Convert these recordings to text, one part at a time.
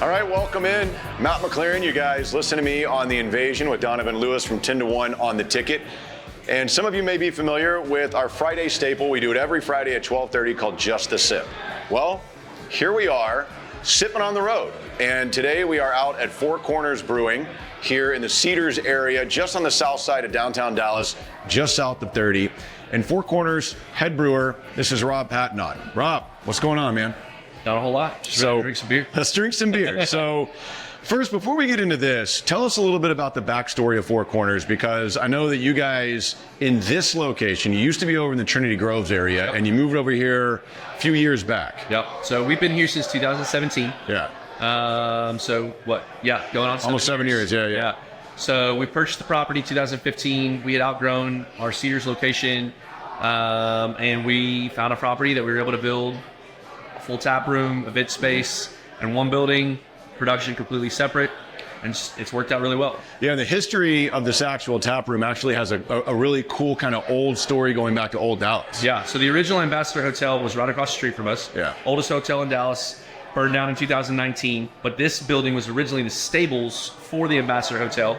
All right, welcome in. Matt McClearin, you guys listen to me on The Invasion with Donovan Lewis from 10 to 1 on the ticket. And some of you may be familiar with our Friday staple. We do it every Friday at 12:30 called Just a Sip. Well, here we are, sipping on the road. And today we are out at Four Corners Brewing here in the Cedars area, just on the south side of downtown Dallas, just south of 30. And Four Corners head brewer, this is Rob Patnott. Rob, what's going on, man? Not a whole lot. Just drink some beer. Let's drink some beer. So first, before we get into this, tell us a little bit about the backstory of Four Corners, because I know that you guys in this location, you used to be over in the Trinity Groves area, and you moved over here a few years back. Yep. So we've been here since 2017. Yeah. So what? Yeah, going on almost 7 years. Yeah. So we purchased the property 2015. We had outgrown our Cedars location, and we found a property that we were able to build a full tap room, event space, and one building, production completely separate, and it's worked out really well. Yeah, and the history of this actual tap room actually has a really cool kind of old story going back to old Dallas. Yeah, so the original Ambassador Hotel was right across the street from us. Yeah. Oldest hotel in Dallas, burned down in 2019, but this building was originally the stables for the Ambassador Hotel.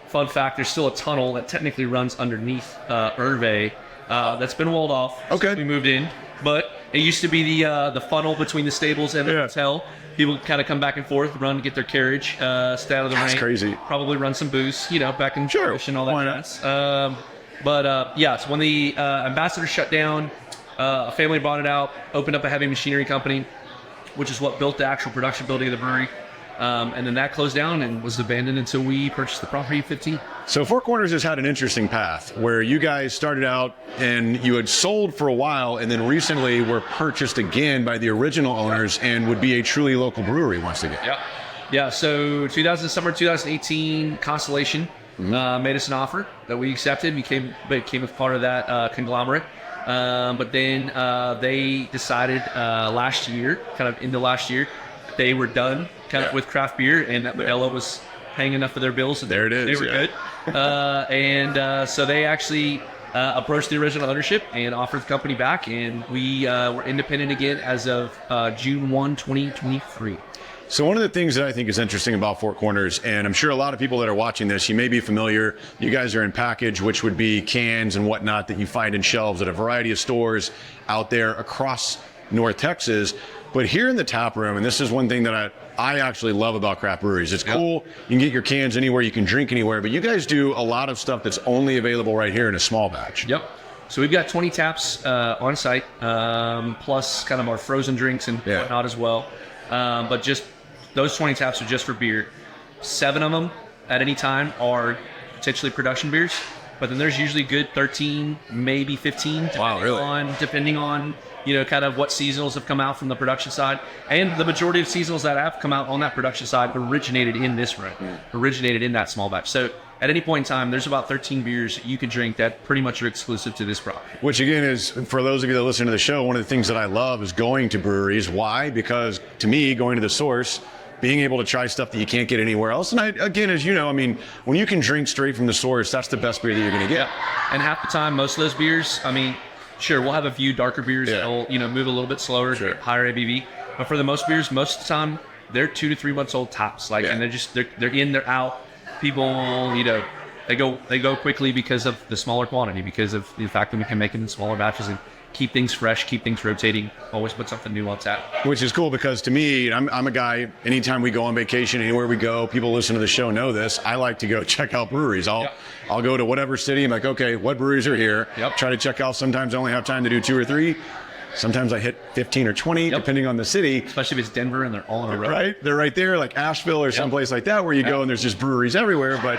Fun fact, there's still a tunnel that technically runs underneath Hervé that's been walled off since we moved in, but it used to be the funnel between the stables and the hotel. People kind of come back and forth, run, get their carriage, stay out of the rain. That's crazy. Probably run some booze, back in Jewish and all that. Why not? So when the Ambassador shut down, a family bought it out, opened up a heavy machinery company, which is what built the actual production building of the brewery. And then that closed down and was abandoned until we purchased the property in 15. So Four Corners has had an interesting path where you guys started out and you had sold for a while and then recently were purchased again by the original owners and would be a truly local brewery once again. Yeah. So summer 2018, Constellation made us an offer that we accepted. Became a part of that conglomerate. But then they decided last year, they were done with craft beer, and that Modelo was paying enough of their bills. There it is. They were good. So they actually approached the original ownership and offered the company back, and we were independent again as of June 1, 2023. So one of the things that I think is interesting about Four Corners, and I'm sure a lot of people that are watching this, you may be familiar, you guys are in package, which would be cans and whatnot that you find in shelves at a variety of stores out there across North Texas. But here in the tap room, and this is one thing that I actually love about craft breweries. It's cool. You can get your cans anywhere. You can drink anywhere. But you guys do a lot of stuff that's only available right here in a small batch. Yep. So we've got 20 taps on site, plus kind of our frozen drinks and whatnot as well. But just those 20 taps are just for beer. 7 of them at any time are potentially production beers. But then there's usually good 13, maybe 15. Depending on kind of what seasonals have come out from the production side. And the majority of seasonals that have come out on that production side originated in this run, originated in that small batch. So at any point in time, there's about 13 beers you can drink that pretty much are exclusive to this property. Which again is, for those of you that listen to the show, one of the things that I love is going to breweries. Why? Because to me, going to the source, being able to try stuff that you can't get anywhere else. And again, as you know, when you can drink straight from the source, that's the best beer that you're going to get. Yeah. And half the time, most of those beers, sure, we'll have a few darker beers that'll, move a little bit slower, higher ABV. But for the most beers, most of the time, they're 2 to 3 months old tops. And they're in, they're out. People, they go quickly because of the smaller quantity, because of the fact that we can make them in smaller batches and keep things fresh, keep things rotating, always put something new on tap. Which is cool because to me, I'm a guy, anytime we go on vacation, anywhere we go, people listen to the show know this, I like to go check out breweries. I'll go to whatever city, I'm like, okay, what breweries are here? Try to check out, sometimes I only have time to do 2 or 3. Sometimes I hit 15 or 20, depending on the city. Especially if it's Denver and they're all in a row. Right? They're right there, like Asheville or someplace like that, where you go and there's just breweries everywhere. But,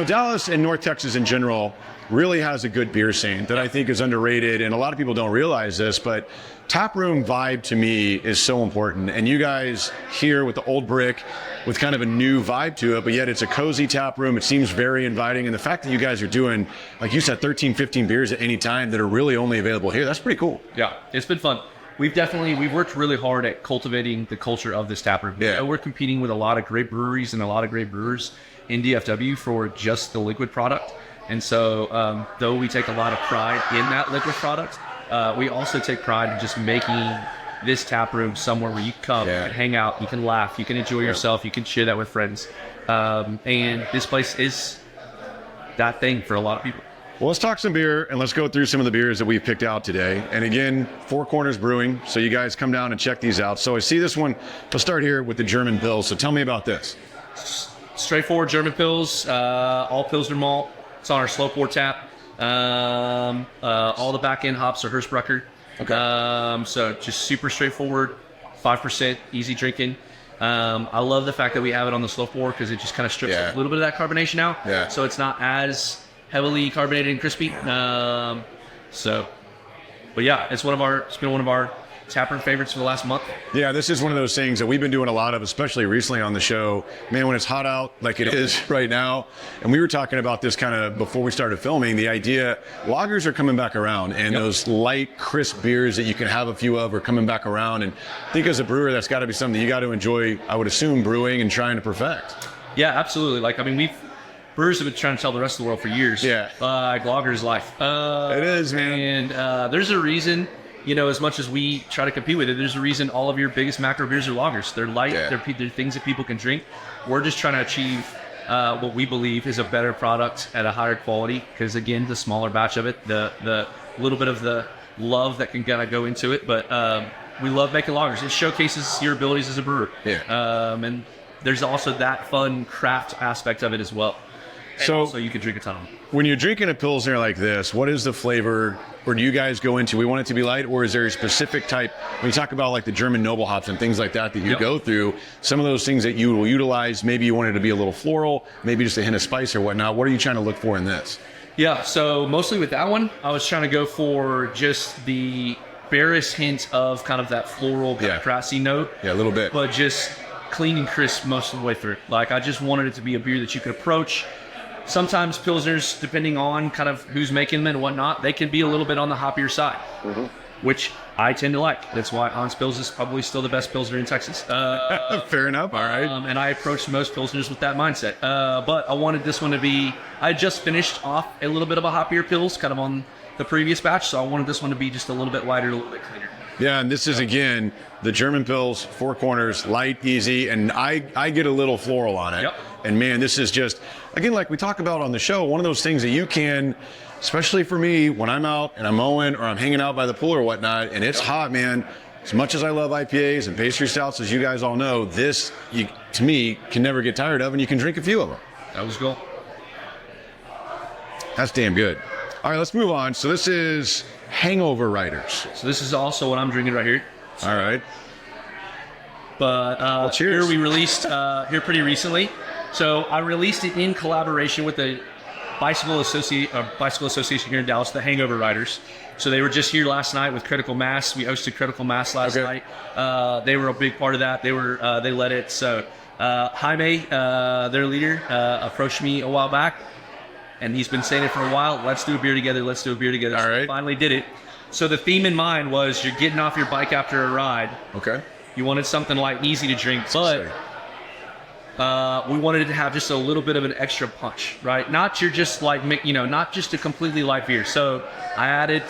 Dallas and North Texas in general really has a good beer scene that I think is underrated. And a lot of people don't realize this, but taproom vibe to me is so important. And you guys here with the old brick, with kind of a new vibe to it, but yet it's a cozy tap room. It seems very inviting. And the fact that you guys are doing, like you said, 13, 15 beers at any time that are really only available here, that's pretty cool. Yeah, it's been fun. We've worked really hard at cultivating the culture of this tap room. Yeah. We're competing with a lot of great breweries and a lot of great brewers in DFW for just the liquid product. And so though we take a lot of pride in that liquid product, we also take pride in just making this tap room somewhere where you can come, you can hang out, you can laugh, you can enjoy yourself, you can share that with friends. And this place is that thing for a lot of people. Well, let's talk some beer, and let's go through some of the beers that we've picked out today. And again, Four Corners Brewing, so you guys come down and check these out. So I see this one. Let's start here with the German Pils. So tell me about this. Straightforward German Pils, all Pilsner malt. It's on our slow pour tap. All the back end hops are Hirschbrucker. Okay. So just super straightforward, 5%, easy drinking. I love the fact that we have it on the slow pour because it just kind of strips a little bit of that carbonation out. Yeah. So it's not as heavily carbonated and crispy. But yeah, it's been one of our taproom favorites for the last month. Yeah, this is one of those things that we've been doing a lot of, especially recently on the show. Man, when it's hot out like it is right now, and we were talking about this kind of before we started filming, the idea, lagers are coming back around, and those light, crisp beers that you can have a few of are coming back around. And I think as a brewer, that's got to be something you got to enjoy, I would assume, brewing and trying to perfect. Yeah, absolutely. Brewers have been trying to tell the rest of the world for years. Yeah. Lager is life. It is, man. And there's a reason, as much as we try to compete with it, there's a reason all of your biggest macro beers are lagers. They're light. They're things that people can drink. We're just trying to achieve what we believe is a better product at a higher quality. Because again, the smaller batch of it, the little bit of the love that can kind of go into it. But we love making lagers. It showcases your abilities as a brewer. Yeah. And there's also that fun craft aspect of it as well. So you can drink a ton of them. When you're drinking a Pilsner like this, what is the flavor, or do you guys go into, we want it to be light, or is there a specific type, when you talk about like the German noble hops and things like that you go through, some of those things that you will utilize, maybe you want it to be a little floral, maybe just a hint of spice or whatnot. What are you trying to look for in this? Yeah, so mostly with that one, I was trying to go for just the barest hint of kind of that floral, kind of grassy note. Yeah, a little bit. But just clean and crisp most of the way through. Like, I just wanted it to be a beer that you could approach. Sometimes Pilsners, depending on kind of who's making them and whatnot, they can be a little bit on the hoppier side, which I tend to like. That's why Hans Pils is probably still the best Pilsner in Texas. Fair enough, all right. And I approach most Pilsners with that mindset. But I wanted this one to be, I just finished off a little bit of a hoppier Pils, kind of on the previous batch, so I wanted this one to be just a little bit lighter, a little bit cleaner. Yeah, and this is, again, the German Pils, Four Corners, light, easy, and I get a little floral on it. Yep. And man, this is just, again, like we talk about on the show, one of those things that you can, especially for me, when I'm out and I'm mowing or I'm hanging out by the pool or whatnot, and it's hot, man, as much as I love IPAs and pastry stouts, as you guys all know, this, to me, can never get tired of, and you can drink a few of them. That was cool. That's damn good. All right, let's move on. So this is Hangover Riders. So this is also what I'm drinking right here. All right. But cheers. Here we released here pretty recently. So I released it in collaboration with the bicycle association here in Dallas, the Hangover Riders. So they were just here last night with Critical Mass. We hosted Critical Mass last night. They were a big part of that. They led it. So Jaime, their leader, approached me a while back, and he's been saying it for a while. Let's do a beer together. Let's do a beer together. All right. So we finally did it. So the theme in mind was you're getting off your bike after a ride. Okay. You wanted something light and easy to drink, but we wanted it to have just a little bit of an extra punch, right? Not not just a completely light beer. So I added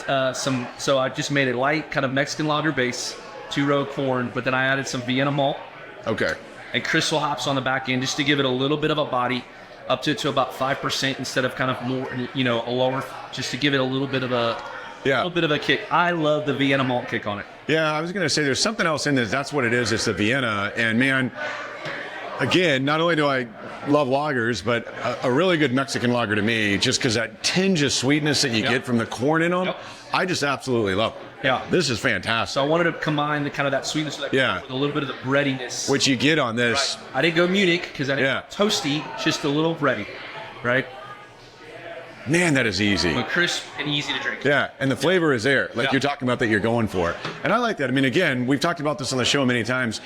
so I just made it light, kind of Mexican lager base, 2-row corn, but then I added some Vienna malt. Okay. And crystal hops on the back end just to give it a little bit of a body, up to about 5% instead of kind of more, a lower, just to give it a little bit of a little bit of a kick. I love the Vienna malt kick on it. Yeah, I was going to say there's something else in this. That's what it is. It's the Vienna. And man, again, not only do I love lagers, but a really good Mexican lager to me, just because that tinge of sweetness that you get from the corn in them, I just absolutely love it. Yeah. This is fantastic. So I wanted to combine the kind of that sweetness of that with a little bit of the breadiness. Which you get on this. Right. I didn't go Munich because I didn't go toasty, just a little bready, right? Man, that is easy. But crisp and easy to drink. Yeah, and the flavor is there, like you're talking about that you're going for. And I like that. I mean, again, we've talked about this on the show many times.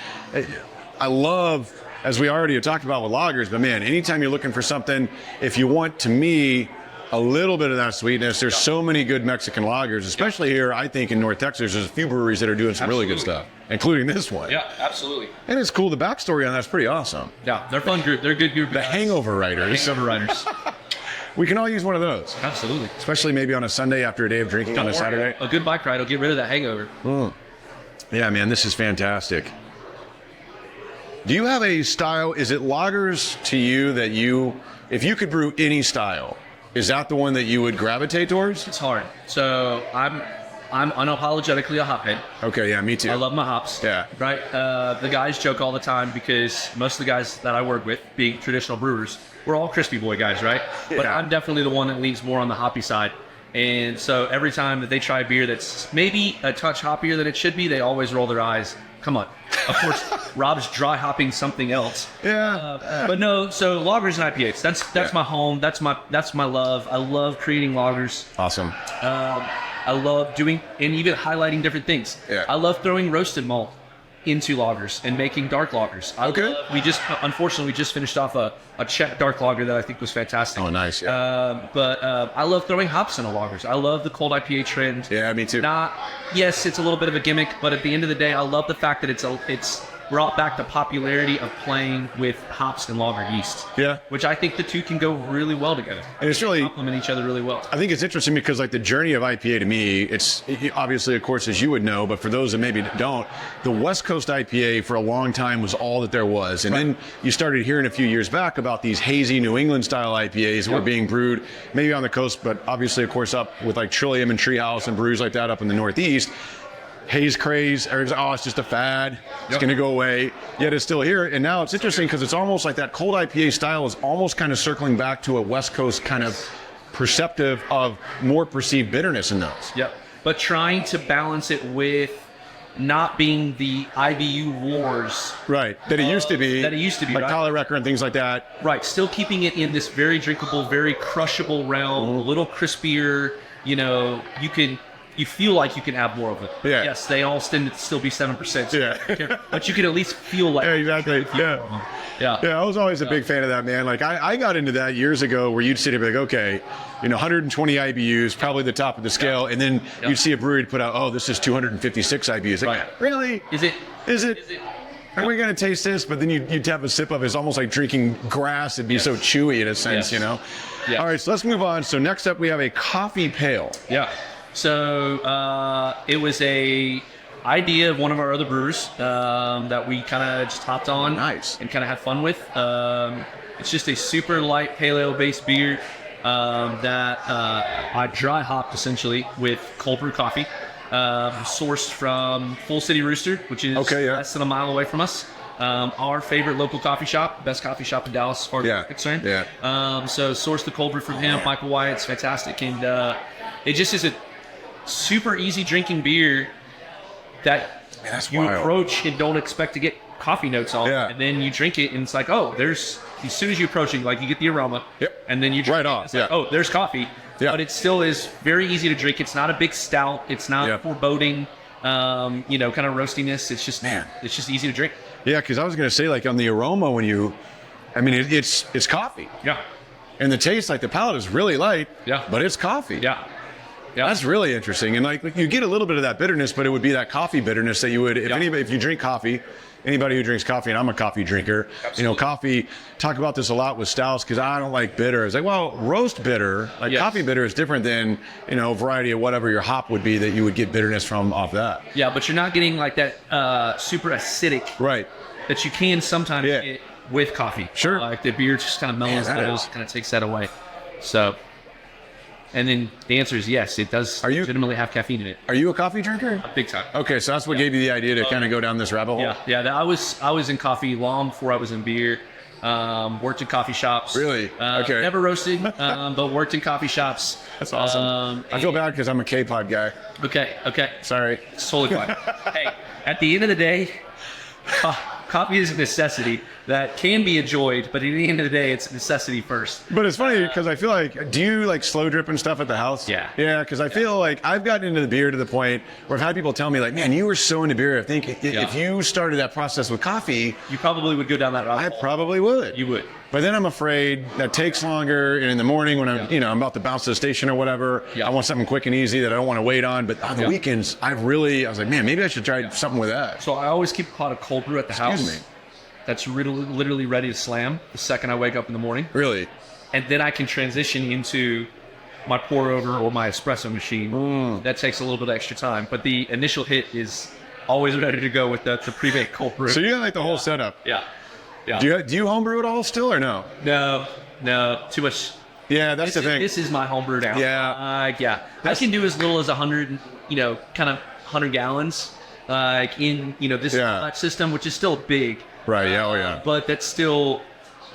I love, as we already have talked about with lagers, but man, anytime you're looking for something, if you want, to me, a little bit of that sweetness, there's so many good Mexican lagers, especially here, I think, in North Texas. There's a few breweries that are doing some really good stuff, including this one. Yeah, absolutely. And it's cool. The backstory on that's pretty awesome. Yeah, they're a fun group. They're a good group. The Hangover Riders. Hangover Riders. We can all use one of those. Absolutely. Especially maybe on a Sunday after a day of drinking on a Saturday. A good bike ride will get rid of that hangover. Yeah, man, this is fantastic. Do you have a style? Is it lagers to you that if you could brew any style, is that the one that you would gravitate towards? It's hard. So I'm unapologetically a hophead. Okay, yeah, me too. I love my hops. Yeah. Right? The guys joke all the time because most of the guys that I work with, being traditional brewers, we're all crispy boy guys, right? Yeah. But I'm definitely the one that leans more on the hoppy side. And so every time that they try a beer that's maybe a touch hoppier than it should be, they always roll their eyes. Come on. Of course, Rob's dry hopping something else. Yeah. But no, so lagers and IPAs. That's my home. That's my love. I love creating lagers. Awesome. I love doing and even highlighting different things. Yeah. I love throwing roasted malt into lagers and making dark lagers. Unfortunately, we just finished off a Czech dark lager that I think was fantastic. Oh, nice. Yeah. But I love throwing hops into lagers. I love the cold IPA trend. Yeah, me too. Yes, it's a little bit of a gimmick, but at the end of the day, I love the fact that it's brought back the popularity of playing with hops and lager yeast. Yeah. Which I think the two can go really well together. And it's really complement each other really well. I think it's interesting because like the journey of IPA to me, it's obviously, of course, as you would know, but for those that maybe don't, the West Coast IPA for a long time was all that there was. And then you started hearing a few years back about these hazy New England style IPAs that were being brewed maybe on the coast, but obviously, of course, up with like Trillium and Treehouse and brews like that up in the Northeast. Haze craze, everybody's like, oh, it's just a fad. It's going to go away. Yet it's still here. And now it's interesting because it's almost like that cold IPA style is almost kind of circling back to a West Coast kind of perceptive of more perceived bitterness in those. Yep. But trying to balance it with not being the IBU wars. Right. That it used to be. Like right? Collar Wrecker and things like that. Right. Still keeping it in this very drinkable, very crushable realm, a little crispier. You feel like you can have more of it. Yeah. Yes, they all tend to still be 7%. So Yeah. but you can at least feel like. Yeah, exactly. Yeah. Yeah, I was always a big fan of that, man. Like, I got into that years ago where you'd sit here and be like, okay, 120 IBUs, probably the top of the scale. And then you'd see a brewery put out, oh, this is 256 IBUs. Like, really? Is it? Are we going to taste this? But then you'd have a sip of it. It's almost like drinking grass. It'd be so chewy in a sense, Yes. All right, so let's move on. So next up, we have a coffee pale. Yeah. So it was a idea of one of our other brewers that we kind of just hopped on and kind of had fun with. It's just a super light pale ale based beer that I dry hopped essentially with cold brew coffee, sourced from Full City Rooster, which is less than a mile away from us. Our favorite local coffee shop, best coffee shop in Dallas, as far as I'm concerned. So sourced the cold brew from him, Michael Wyatt's fantastic, and it just is a super easy drinking beer that you approach and don't expect to get coffee notes on, and then you drink it and it's like, oh, there's, as soon as you approach it, like you get the aroma, and then you drink right off, it's like, oh, there's coffee, but it still is very easy to drink. It's not a big stout, it's not foreboding, kind of roastiness. It's just, it's just easy to drink. Yeah, because I was going to say, like, on the aroma, it's coffee. Yeah. And the taste, like, the palate is really light. Yeah. But it's coffee. Yeah. That's really interesting. And like you get a little bit of that bitterness, but it would be that coffee bitterness that you would, if you drink coffee, anybody who drinks coffee, and I'm a coffee drinker, coffee, talk about this a lot with stouts because I don't like bitter. It's like, well, roast bitter, coffee bitter is different than, a variety of whatever your hop would be that you would get bitterness from off that. Yeah, but you're not getting like that super acidic that you can sometimes get with coffee. Sure. Like the beer just kind of mellows those, kind of takes that away. So... And then the answer is yes, it does legitimately have caffeine in it. Are you a coffee drinker? Big time. Okay, so that's what gave you the idea to kind of go down this rabbit hole? Yeah. I was in coffee long before I was in beer. Worked in coffee shops. Really? Okay. Never roasted, but worked in coffee shops. That's awesome. I feel bad because I'm a K-pod guy. Okay. Sorry. It's totally fine. Hey, at the end of the day, coffee is a necessity that can be enjoyed, but at the end of the day, it's a necessity first. But it's funny because I feel like, do you like slow drip and stuff at the house? Yeah. Yeah, because I feel like I've gotten into the beer to the point where I've had people tell me like, man, you were so into beer. I think if you started that process with coffee, you probably would go down that route. I probably would. You would. But then I'm afraid that takes longer, and in the morning when I'm, I'm about to bounce to the station or whatever, I want something quick and easy that I don't want to wait on. But on the weekends, I was like, man, maybe I should try something with that. So I always keep a pot of cold brew at the house. Excuse me. That's literally ready to slam the second I wake up in the morning. Really? And then I can transition into my pour over or my espresso machine. That takes a little bit of extra time, but the initial hit is always ready to go with the pre-made cold brew. So you got like the whole setup. Yeah. Do you homebrew at all still or no? No, too much. Yeah, that's the thing. This is my homebrew now. Yeah. I can do as little as 100, kind of 100 gallons, in this batch system, which is still big. Right. Yeah. Oh yeah. But that's still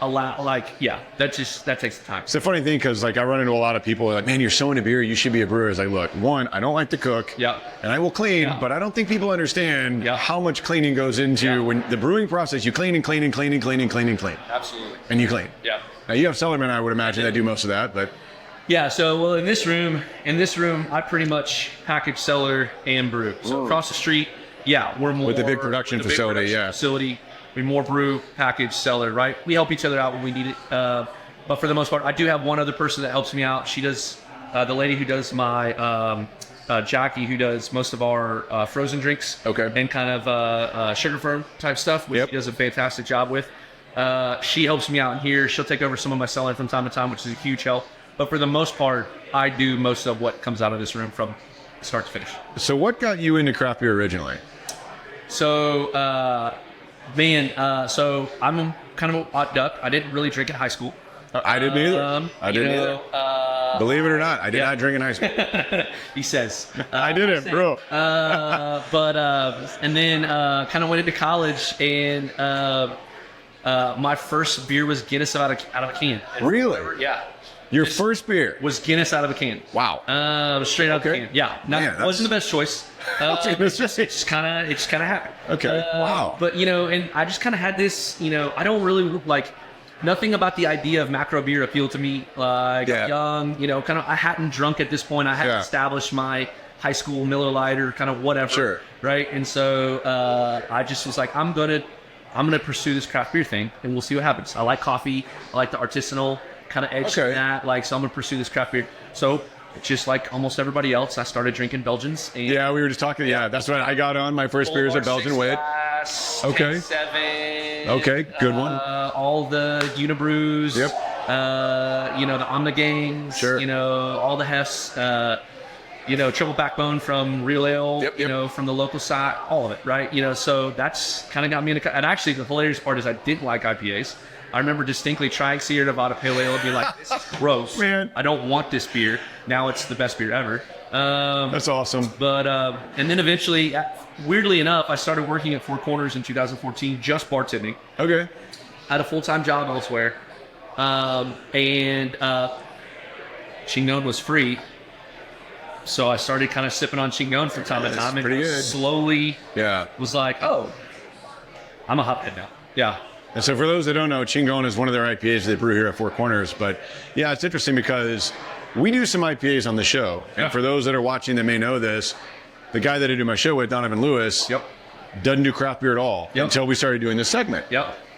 a lot. That takes time. It's a funny thing because I run into a lot of people like, man, you're so into beer, you should be a brewer. It's like, look, one, I don't like to cook. Yeah. And I will clean, but I don't think people understand how much cleaning goes into when the brewing process. You clean and clean and clean and clean and clean and clean. Absolutely. And you clean. Yeah. Now you have cellarmen, I would imagine, that do most of that, but. Yeah. So in this room, I pretty much package, cellar, and brew. So across the street, we're more with the big production facility. We more brew, package, cellar, right? We help each other out when we need it. But for the most part, I do have one other person that helps me out. She does, the lady who does my, Jackie, who does most of our frozen drinks. Okay. And kind of sugar firm type stuff, which she does a fantastic job with. She helps me out in here. She'll take over some of my cellar from time to time, which is a huge help. But for the most part, I do most of what comes out of this room from start to finish. So what got you into craft beer originally? So, so I'm kind of a hot duck. I didn't really drink in high school. I didn't either. Believe it or not, I did not drink in high school. He says. I didn't, bro. And then kind of went into college, and my first beer was Guinness out of a can. Really? Yeah. Your first beer was Guinness out of a can. Wow. Straight out of the can. Yeah. Wasn't the best choice. It just kind of happened. Okay. Wow. But and I just kind of had this. I don't really nothing about the idea of macro beer appealed to me. Young, kind of. I hadn't drunk at this point. I hadn't established my high school Miller Lite or kind of whatever. Sure. Right. And so I just was like, I'm gonna pursue this craft beer thing, and we'll see what happens. I like coffee. I like the artisanal kind of edge to that. So I'm gonna pursue this craft beer. So just like almost everybody else, I started drinking Belgians. And we were just talking. Yeah, that's what I got on. My first beer is a Belgian wit. Okay. 7. Okay, good one. All the Unibrews. Yep. The Omnigangs. Sure. All the Hefts. Triple Backbone from Real Ale. Yep. From the local side. All of it, right? So that's kind of got me into. And actually, the hilarious part is I didn't like IPAs. I remember distinctly trying Sierra Nevada Pale Ale and being like, this is gross. Man. I don't want this beer. Now it's the best beer ever. That's awesome. But, and then eventually, weirdly enough, I started working at Four Corners in 2014, just bartending. Okay. I had a full-time job elsewhere. And Chingon was free. So I started kind of sipping on Chingon from time to time. And pretty good. Slowly was like, oh, I'm a hophead now. Yeah. And so for those that don't know, Chingon is one of their IPAs they brew here at Four Corners. But yeah, it's interesting because we do some IPAs on the show. And for those that are watching that may know this, the guy that I do my show with, Donovan Lewis, doesn't do craft beer at all until we started doing this segment.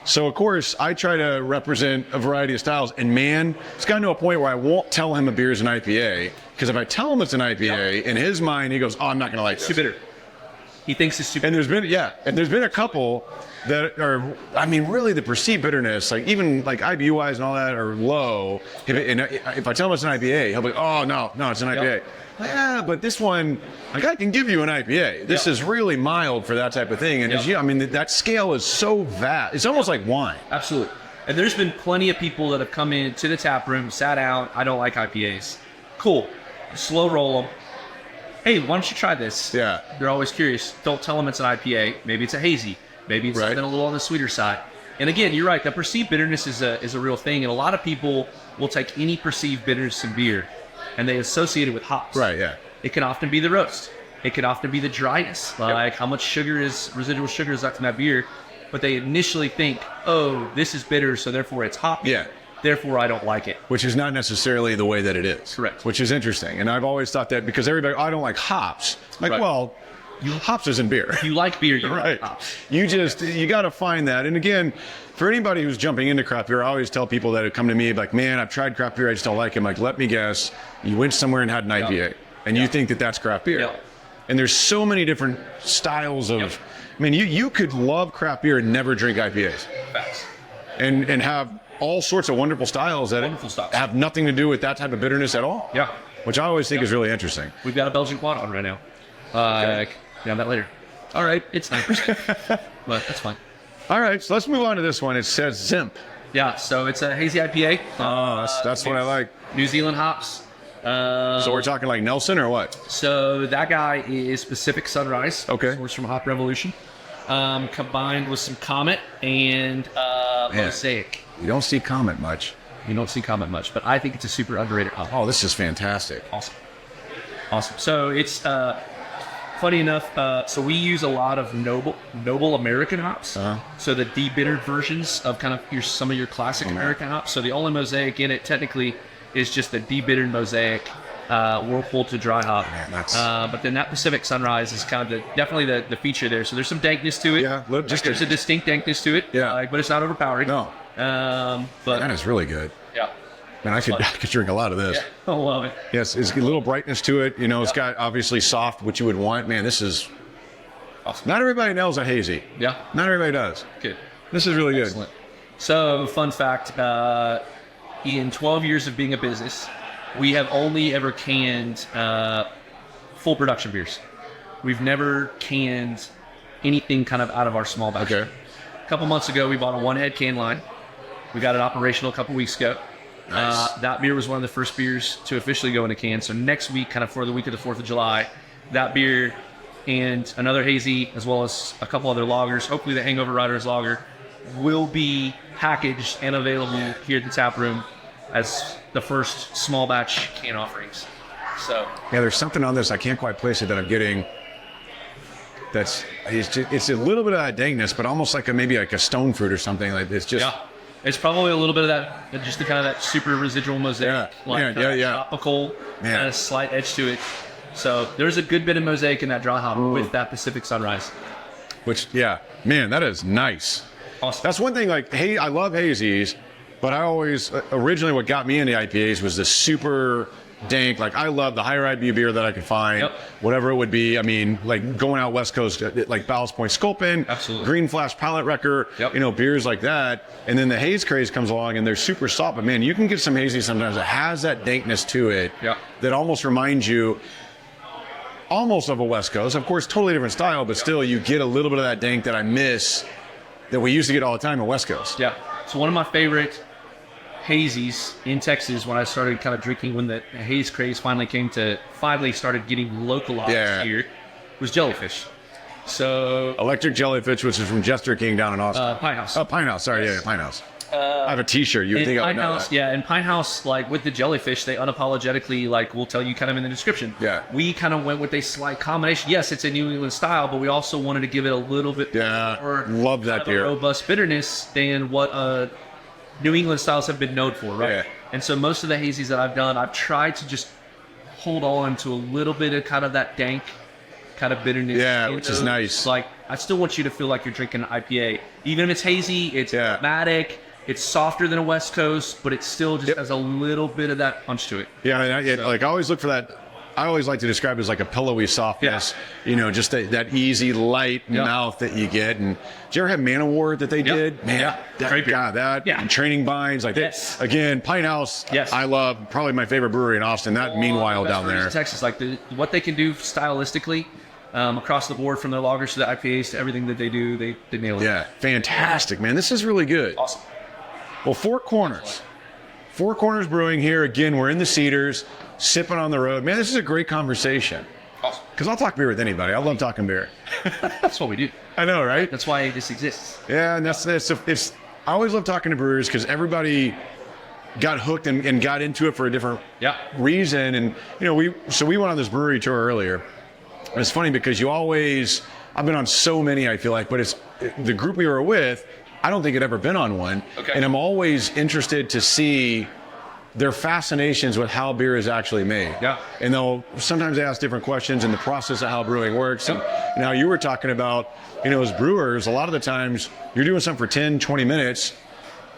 So, of course, I try to represent a variety of styles. And, man, it's gotten to a point where I won't tell him a beer is an IPA. Because if I tell him it's an IPA, in his mind, he goes, oh, I'm not going to like this. Too bitter. He thinks it's too bitter. And there's been a couple that are, really the perceived bitterness, even IBU-wise and all that, are low. If I tell him it's an IPA, he'll be like, oh, no, it's an IPA. Yeah, but this one, I can give you an IPA. This is really mild for that type of thing. And that scale is so vast. It's almost like wine. Absolutely. And there's been plenty of people that have come into the tap room, sat down, I don't like IPAs. Cool. Slow roll them. Hey, why don't you try this? Yeah. They're always curious. Don't tell them it's an IPA. Maybe it's a hazy. Maybe it's been a little on the sweeter side. And again, you're right. That perceived bitterness is a real thing. And a lot of people will take any perceived bitterness in beer and they associate it with hops. Right, yeah. It can often be the roast. It can often be the dryness. How much residual sugar is left in that beer. But they initially think, oh, this is bitter, so therefore it's hoppy. Yeah. Therefore, I don't like it. Which is not necessarily the way that it is. Correct. Which is interesting. And I've always thought that because everybody, I don't like hops. Well, hops isn't beer. If you like beer, you right. like hops. You got to find that. And again, for anybody who's jumping into craft beer, I always tell people that come to me like, man, I've tried craft beer, I just don't like it. I'm like, let me guess, you went somewhere and had an IPA, and you think that that's craft beer. And there's so many different styles of, you could love craft beer and never drink IPAs. Facts. And have all sorts of wonderful styles that have nothing to do with that type of bitterness at all. Yeah. Which I always think is really interesting. We've got a Belgian quad on right now. Okay. Yeah, that later. All right. It's 9%, but that's fine. All right, so let's move on to this one. It says Zimp. Yeah, so it's a hazy IPA. Oh, that's what I like. New Zealand hops. So we're talking like Nelson or what? So that guy is Pacific Sunrise. Okay. Sourced from Hop Revolution. Combined with some Comet and Mosaic. You don't see Comet much. You don't see Comet much, but I think it's a super underrated hop. Oh, this is fantastic. Awesome. So it's funny enough. So we use a lot of noble American hops. So the debittered versions of kind of some of your classic American hops. So the only Mosaic in it technically is just the debittered Mosaic Whirlpool to dry hop. Man, but then that Pacific Sunrise is kind of definitely the feature there. So there's some dankness to it. Yeah, there's a distinct dankness to it. Yeah, but it's not overpowering. No. But that is really good. Yeah. Man, I could drink a lot of this. Yeah, I love it. Yes, it's a little brightness to it. You know, it's got obviously soft, what you would want. Man, this is awesome. Not everybody nails a hazy. Yeah. Not everybody does. Good. This is really Excellent. So, fun fact, in 12 years of being a business, we have only ever canned full production beers. We've never canned anything kind of out of our small batch. Okay. A couple months ago, we bought a one-head can line. We got it operational a couple weeks ago. Nice. That beer was one of the first beers to officially go in a can. So next week, kind of for the week of the 4th of July, that beer and another hazy, as well as a couple other lagers, hopefully the Hangover Riders lager, will be packaged and available here at the tap room as the first small batch can offerings. So yeah, there's something on this, I can't quite place it, that I'm getting. It's a little bit of that dankness, but almost like maybe like a stone fruit or something. Like it's just. Yeah. It's probably a little bit of that, just the kind of that super residual Mosaic, tropical, kind of slight edge to it. So there's a good bit of Mosaic in that dry hop with that Pacific Sunrise. Which, man, that is nice. Awesome. That's one thing. Like, hey, I love hazies, but I always originally what got me into IPAs was the super dank. Like, I love the higher IBU beer that I could find, whatever it would be. I mean, like going out West Coast, like Ballast Point Sculpin, Green Flash Palate Wrecker, beers like that. And then the haze craze comes along and they're super soft. But man, you can get some hazy sometimes that has that dankness to it that almost reminds you almost of a West Coast. Of course, totally different style, but still you get a little bit of that dank that I miss that we used to get all the time in West Coast. Yeah. So one of my favorite hazies in Texas when I started kind of drinking, when the haze craze finally started getting localized here, was Jellyfish. So Electric Jellyfish, which is from Jester King down in Austin. Pine House. Oh, Pine House. Sorry, Pine House. I have a T-shirt. You think I would know that. Yeah, and Pine House, like with the Jellyfish, they unapologetically will tell you kind of in the description. Yeah. We kind of went with a slight combination. Yes, it's a New England style, but we also wanted to give it a little bit more love that beer. Robust bitterness than what New England styles have been known for, right? Yeah. And so most of the hazies that I've done, I've tried to just hold on to a little bit of kind of that dank kind of bitterness. Yeah, which is nice. Like, I still want you to feel like you're drinking an IPA. Even if it's hazy, it's aromatic. It's softer than a West Coast, but it still just has a little bit of that punch to it. Yeah, like I always look for that. I always like to describe it as like a pillowy softness. Yeah. Just that easy, light mouth that you get. And did you ever have Man of War that they did? Man, great beer. And Training Binds. Like that. Again, Pine House, I love. Probably my favorite brewery in Austin. That Meanwhile down there. Texas, like what they can do stylistically across the board, from their lagers to the IPAs to everything that they do, they nail it. Yeah, fantastic, man. This is really good. Awesome. Well, Four Corners Brewing here. Again, we're in the Cedars, sipping on the road. Man, this is a great conversation. Awesome. Because I'll talk beer with anybody. I love talking beer. That's what we do. I know, right? That's why this exists. Yeah, and I always love talking to brewers because everybody got hooked and got into it for a different reason. And, we went on this brewery tour earlier. And it's funny because I've been on so many, I feel like, but it's the group we were with, I don't think had ever been on one. Okay. And I'm always interested to see their fascinations with how beer is actually made. Yeah. And they'll sometimes ask different questions in the process of how brewing works. And now you were talking about, as brewers, a lot of the times you're doing something for 10, 20 minutes,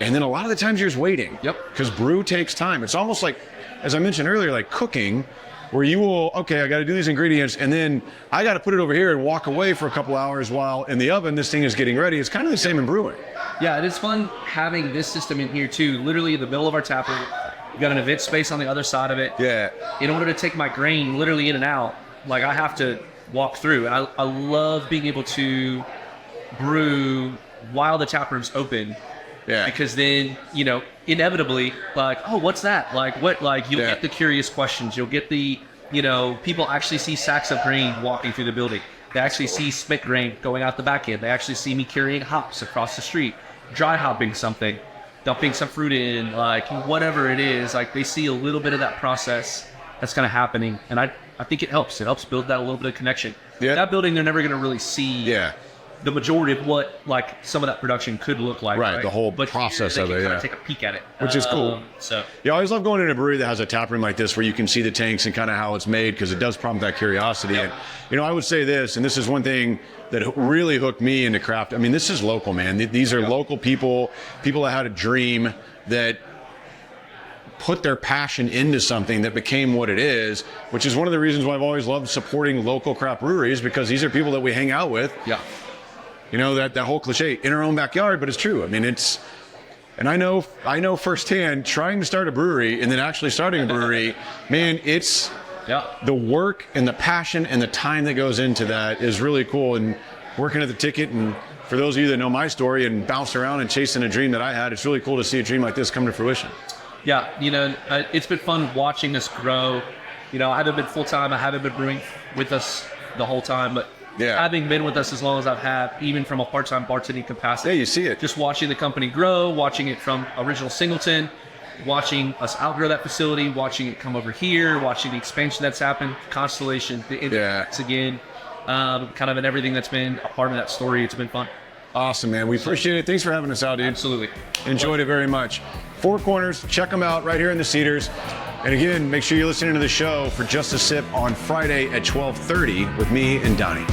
and then a lot of the times you're just waiting. Yep. Because brew takes time. It's almost like, as I mentioned earlier, like cooking, where you will, I got to do these ingredients, and then I got to put it over here and walk away for a couple hours while in the oven this thing is getting ready. It's kind of the same in brewing. Yeah, it is fun having this system in here too. Literally in the middle of our tap room, we've got an event space on the other side of it. Yeah. In order to take my grain literally in and out, like I have to walk through. And I love being able to brew while the tap room's open. Yeah. Because then, inevitably, like, oh, what's that? Like, what? Like, you'll get the curious questions. You'll get the, people actually see sacks of grain walking through the building. They actually see spit grain going out the back end. They actually see me carrying hops across the street, dry hopping something, dumping some fruit in, like whatever it is. Like they see a little bit of that process that's kind of happening, and I think it helps. It helps build that a little bit of connection. Yeah. That building, they're never going to really see the majority of what like some of that production could look like. Right, the whole process of it. Kind of take a peek at it, which is cool. So I always love going in a brewery that has a tap room like this where you can see the tanks and kind of how it's made, because it does prompt that curiosity. Yep. And I would say this, and this is one thing that really hooked me into craft. I mean, this is local, man. These are local people that had a dream, that put their passion into something that became what it is, which is one of the reasons why I've always loved supporting local craft breweries, because these are people that we hang out with. Yeah. That whole cliche, in our own backyard, but it's true. I mean, and I know firsthand, trying to start a brewery and then actually starting a brewery, man, it's the work and the passion and the time that goes into that is really cool. And working at the Ticket, and for those of you that know my story and bounced around and chasing a dream that I had, it's really cool to see a dream like this come to fruition. Yeah, it's been fun watching us grow. I haven't been full-time. I haven't been brewing with us the whole time, but having been with us as long as I've had, even from a part-time bartending capacity. Yeah, you see it. Just watching the company grow, watching it from original Singleton, watching us outgrow that facility, watching it come over here, watching the expansion that's happened, Constellation, the impacts again, kind of in everything that's been a part of that story. It's been fun. Awesome, man. We appreciate it. Thanks for having us out, dude. Absolutely. Enjoyed it very much. Four Corners, check them out right here in the Cedars. And again, make sure you're listening to the show for Just a Sip on Friday at 12:30 with me and Donnie.